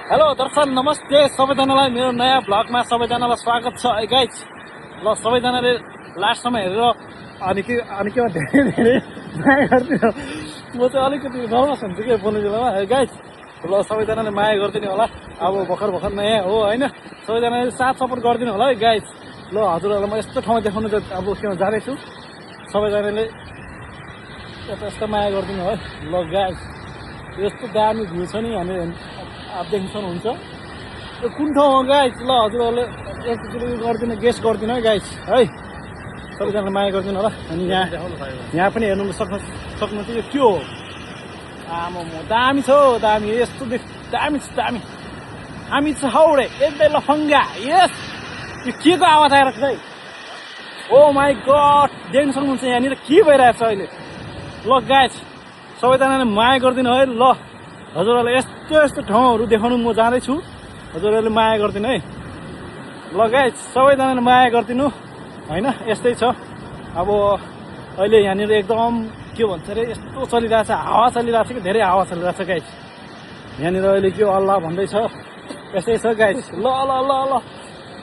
Hello दर्शक नमस्ते सबैजनालाई मेरो नयाँ भ्लगमा सबैजनालाई स्वागत छ गाइज। ल सबैजनाले लास्टसम्म हेरेर अनि के धेरै धेरै माया गरिदिनु। म चाहिँ अलिकति नर्भस हुन्छु कि बोल्ने बेलामा गाइज। ल सबैजनाले माया गरिदिनु होला। अब भर्खर नयाँ हो होइन, सबैजनाले साथ सपोर्ट गरिदिनु होला है गाइज। ल हजुरहरूलाई म यस्तो ठाउँ देखाउनु अब जाँदैछु, सबैजनाले यस्तो माया गरिदिनु है। ल गाइज यस्तो दामी भ्यू छ नि, हामी अब देख्न सक्नुहुन्छ यो कुन ठाउँ हो गाइज। ल हजुरहरूले यस्तो गरिदिनु, गेस गरिदिनु है गाइज है। सबैजनाले माया गरिदिनु होला। अनि यहाँ पनि हेर्नु सक्नुहुन्छ यो के हो। आमा दामी छ हौ, दामी यस्तो दामी छ दामी। हामी छ हौडे एकदमै लफङ्गा। यस यो के को आवाज आइरहेको छ है। ओ माई गड देख्न सक्नुहुन्छ यहाँनिर के भइरहेको छ अहिले। ल गाइज सबैजनाले माया गरिदिनु है। ल हजुरहरूलाई यस्तो यस्तो ठाउँहरू देखाउनु म जाँदैछु, हजुरहरूले माया गरिदिनु है। ल गाइज सबैजनाले माया गरिदिनु होइन। यस्तै छ अब अहिले यहाँनिर एकदम के भन्छ अरे यस्तो चलिरहेछ, हावा चलिरहेछ कि धेरै हावा चलिरहेछ गाइज। यहाँनिर अहिले के अल्लाह भन्दैछ, यस्तै छ गाइज। ल ल ल ल